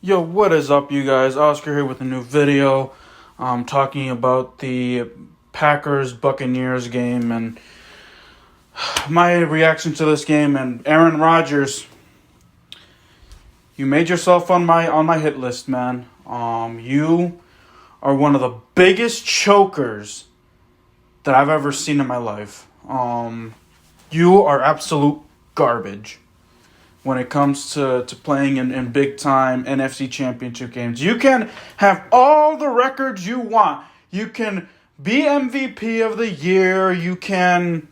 Yo, what is up, you guys? Oscar here with a new video. Talking about the Packers Buccaneers game and my reaction to this game. And Aaron Rodgers, you made yourself on my hit list, man. You are one of the biggest chokers that I've ever seen in my life. You are absolute garbage when it comes to playing in big-time NFC championship games. You can have all the records you want. You can be MVP of the year. You can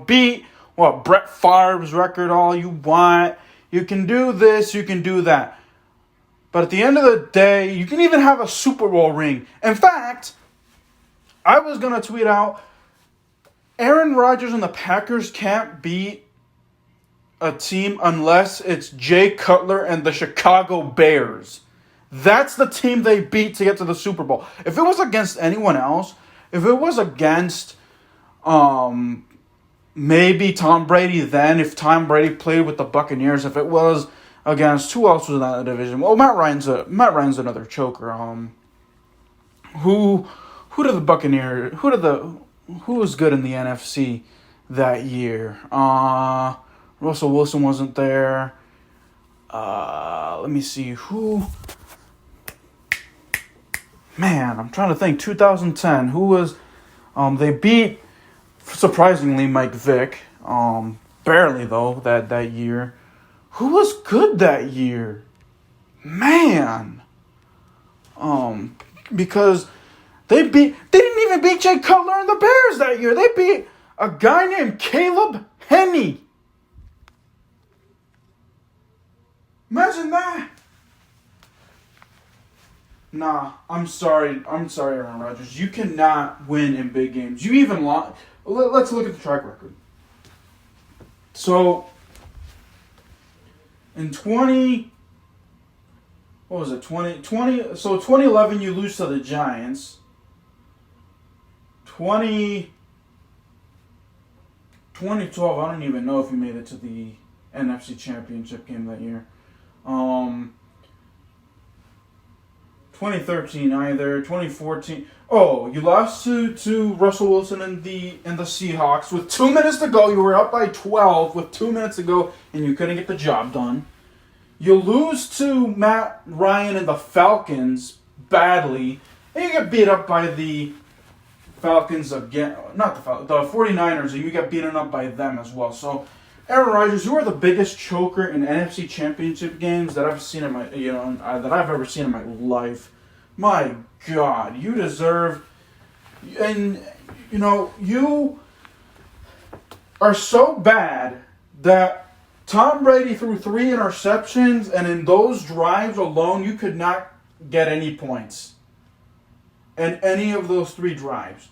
beat Brett Favre's record all you want. You can do this, you can do that. But at the end of the day, you can even have a Super Bowl ring. In fact, I was going to tweet out, Aaron Rodgers and the Packers can't beat a team unless it's Jay Cutler and the Chicago Bears. That's the team they beat to get to the Super Bowl. If it was against anyone else, if it was against maybe Tom Brady then, if Tom Brady played with the Buccaneers, if it was against, who else was in that division? Well, Matt Ryan's another choker. Who did the Buccaneers, who was good in the NFC that year? Russell Wilson wasn't there. Let me see who. Man, I'm trying to think. 2010. Who was? They beat, surprisingly, Mike Vick. Barely though that year. Who was good that year? Man. Because they didn't even beat Jay Cutler and the Bears that year. They beat a guy named Caleb Henney. Imagine that. Nah, I'm sorry, Aaron Rodgers. You cannot win in big games. You even lost. Let's look at the track record. So, in 2011, you lose to the Giants. 2012, I don't even know if you made it to the NFC Championship game that year. 2013 either. 2014. Oh, you lost to Russell Wilson and the Seahawks with 2 minutes to go. You were up by 12 with 2 minutes to go, and you couldn't get the job done. You lose to Matt Ryan and the Falcons badly, and you get beat up by the Falcons again. Not the Falcons, the 49ers, and you get beaten up by them as well. So, Aaron Rodgers, you are the biggest choker in NFC Championship games that I've seen that I've ever seen in my life. My God, you deserve, and you are so bad that Tom Brady threw 3 interceptions, and in those drives alone, you could not get any points. In any of those 3 drives,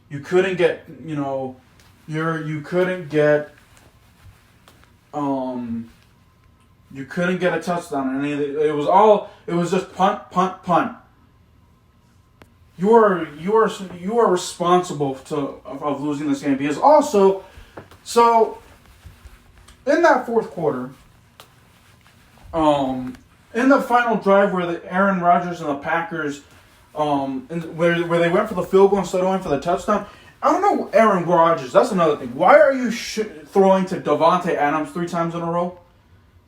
you couldn't get, you couldn't get. You couldn't get a touchdown in any of it. It was just punt, punt, punt. You are responsible of losing this game, because also, so in that fourth quarter, in the final drive where Aaron Rodgers and the Packers, where they went for the field goal instead of going for the touchdown. I don't know, Aaron Rodgers. That's another thing. Why are you throwing to Davante Adams 3 times in a row?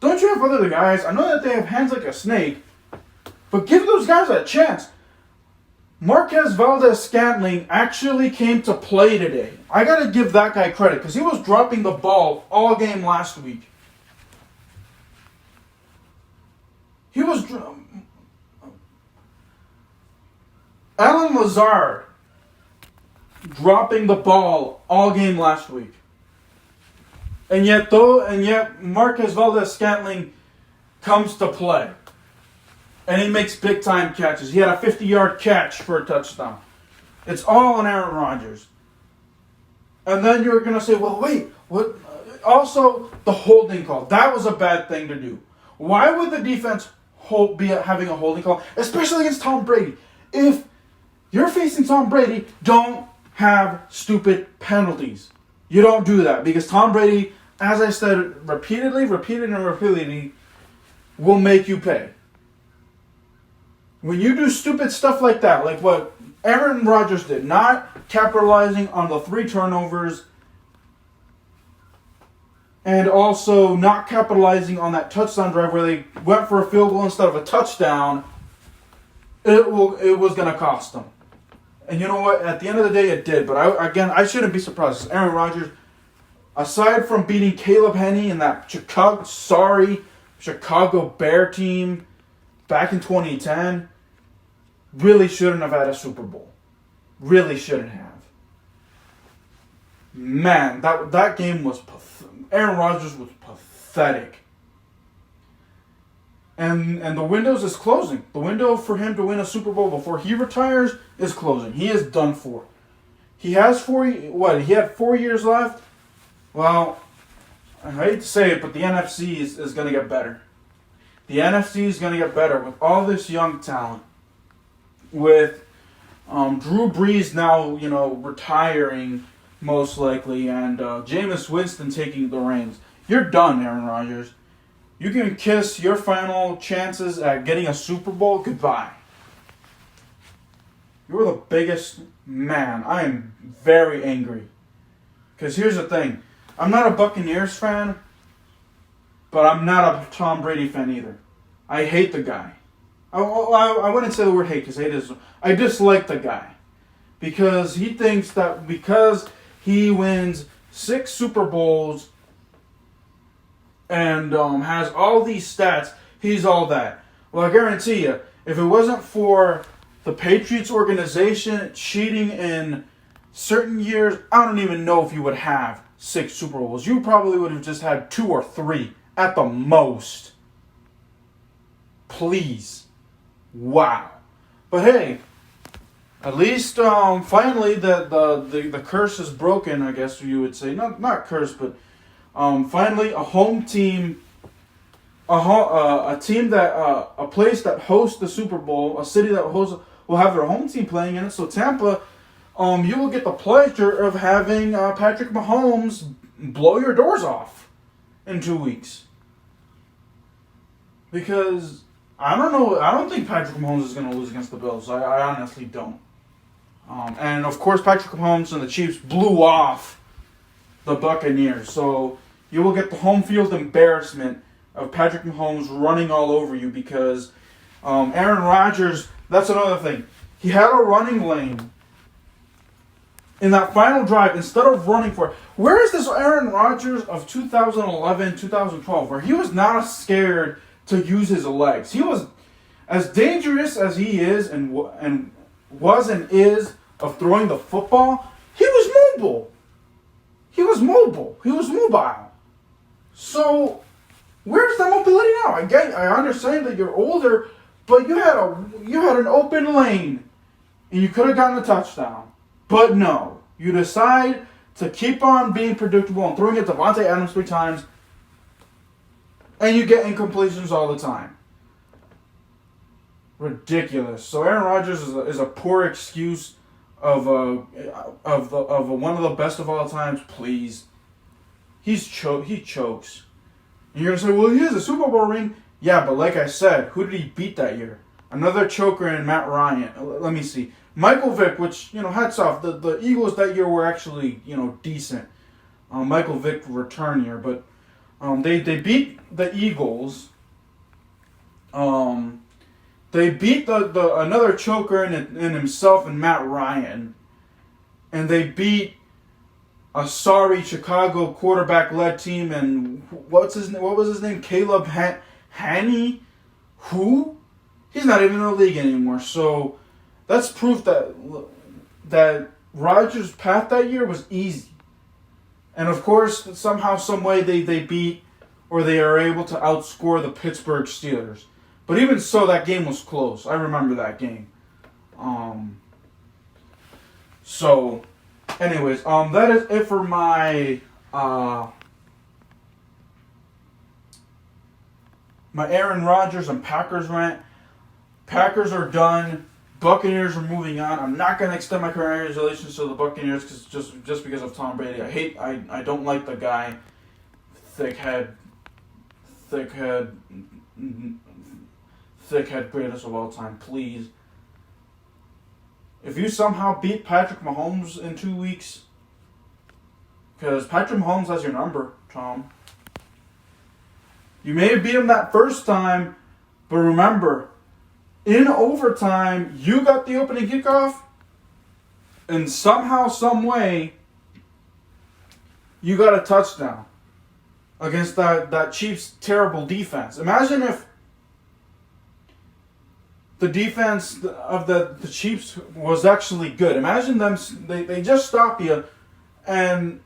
Don't you have other guys? I know that they have hands like a snake, but give those guys a chance. Marquez Valdes-Scantling actually came to play today. I got to give that guy credit because he was dropping the ball all game last week. He was... Alan Lazard dropping the ball all game last week. And yet Marquez Valdes-Scantling comes to play. And he makes big time catches. He had a 50-yard catch for a touchdown. It's all on Aaron Rodgers. And then you're going to say, well, wait, what? Also, the holding call. That was a bad thing to do. Why would the defense be having a holding call, especially against Tom Brady? If you're facing Tom Brady, don't have stupid penalties. You don't do that because Tom Brady, as I said repeatedly, will make you pay. When you do stupid stuff like that, like what Aaron Rodgers did, not capitalizing on the 3 turnovers and also not capitalizing on that touchdown drive where they went for a field goal instead of a touchdown, it was going to cost them. And you know what? At the end of the day, it did. But I shouldn't be surprised. Aaron Rodgers, aside from beating Caleb Henney and that Chicago Bear team back in 2010, really shouldn't have had a Super Bowl. Really shouldn't have. Man, that game was Aaron Rodgers was pathetic. And the window is closing. The window for him to win a Super Bowl before he retires is closing. He is done for. He has he had 4 years left? Well, I hate to say it, but the NFC is going to get better. The NFC is going to get better with all this young talent. With Drew Brees now, retiring most likely, and Jameis Winston taking the reins. You're done, Aaron Rodgers. You can kiss your final chances at getting a Super Bowl goodbye. You're the biggest man. I am very angry. Because here's the thing. I'm not a Buccaneers fan, but I'm not a Tom Brady fan either. I hate the guy. I wouldn't say the word hate because hate is... I dislike the guy. Because he thinks that because he wins 6 Super Bowls and has all these stats, he's all that. Well, I guarantee you, if it wasn't for the Patriots organization cheating in certain years, I don't even know if you would have 6 Super Bowls. You probably would have just had 2 or 3 at the most. Please. Wow. But hey, at least finally the curse is broken, I guess you would say. Not curse, but finally a home team, a team that a place that hosts the Super Bowl, a city that hosts will have their home team playing in it. So Tampa, you will get the pleasure of having Patrick Mahomes blow your doors off in 2 weeks. Because I don't know. I don't think Patrick Mahomes is going to lose against the Bills. I honestly don't. And of course, Patrick Mahomes and the Chiefs blew off the Buccaneers. So you will get the home field embarrassment of Patrick Mahomes running all over you because Aaron Rodgers, that's another thing. He had a running lane in that final drive instead of running for it. Where is this Aaron Rodgers of 2011, 2012 where he was not scared to use his legs? He was as dangerous as he is and was and is of throwing the football. He was mobile. He was mobile. So where's the mobility now? I understand that you're older, but you had an open lane and you could have gotten a touchdown. But no, you decide to keep on being predictable and throwing it to Devontae Adams 3 times. And you get incompletions all the time. Ridiculous. So Aaron Rodgers is a poor excuse of one of the best of all times. Please, he chokes. And you're gonna say, well, he has a Super Bowl ring. Yeah, but like I said, who did he beat that year? Another choker in Matt Ryan. Let me see. Michael Vick, which hats off. The Eagles that year were actually decent. Michael Vick return year, but. They beat the Eagles. They beat the another choker in himself and Matt Ryan, and they beat a sorry Chicago quarterback-led team. And what was his name? Caleb Henney. Who? He's not even in the league anymore. So that's proof that Rodgers' path that year was easy. And of course, somehow, some way, they beat or they are able to outscore the Pittsburgh Steelers. But even so, that game was close. I remember that game. So, anyways, that is it for my my Aaron Rodgers and Packers rant. Packers are done. Buccaneers are moving on. I'm not going to extend my congratulations to the Buccaneers just because of Tom Brady. I don't like the guy. Thick head, thick head greatest of all time, please. If you somehow beat Patrick Mahomes in 2 weeks, because Patrick Mahomes has your number, Tom. You may have beat him that first time, but remember, in overtime, you got the opening kickoff, and somehow, some way, you got a touchdown against that Chiefs' terrible defense. Imagine if the defense of the Chiefs was actually good. Imagine them, they just stop you, and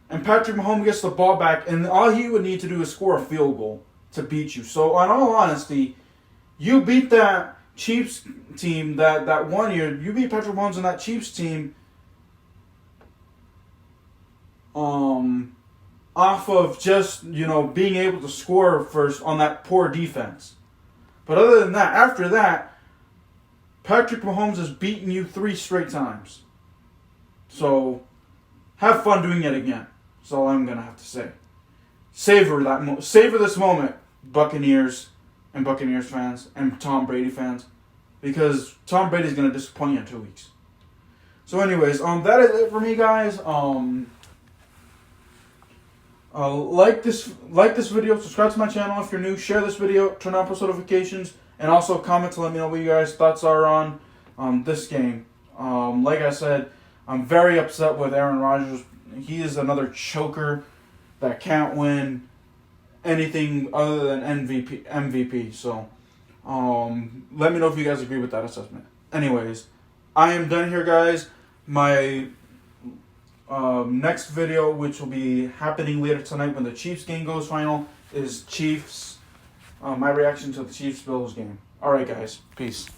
Patrick Mahomes gets the ball back, and all he would need to do is score a field goal to beat you. So, in all honesty, you beat that Chiefs team that 1 year. You beat Patrick Mahomes and that Chiefs team off of just, being able to score first on that poor defense. But other than that, after that, Patrick Mahomes has beaten you 3 straight times. So, have fun doing it again. That's all I'm going to have to say. Savor this moment, Buccaneers and Buccaneers fans and Tom Brady fans, because Tom Brady's going to disappoint you in 2 weeks. So anyways, that is it for me, guys. Like this video, subscribe to my channel if you're new, share this video, turn on post notifications, and also comment to let me know what you guys' thoughts are on this game. Like I said, I'm very upset with Aaron Rodgers. He is another choker that can't win anything other than MVP. So, let me know if you guys agree with that assessment. Anyways, I am done here, guys. My next video, which will be happening later tonight when the Chiefs game goes final, is my reaction to the Chiefs-Bills game. Alright, guys. Peace.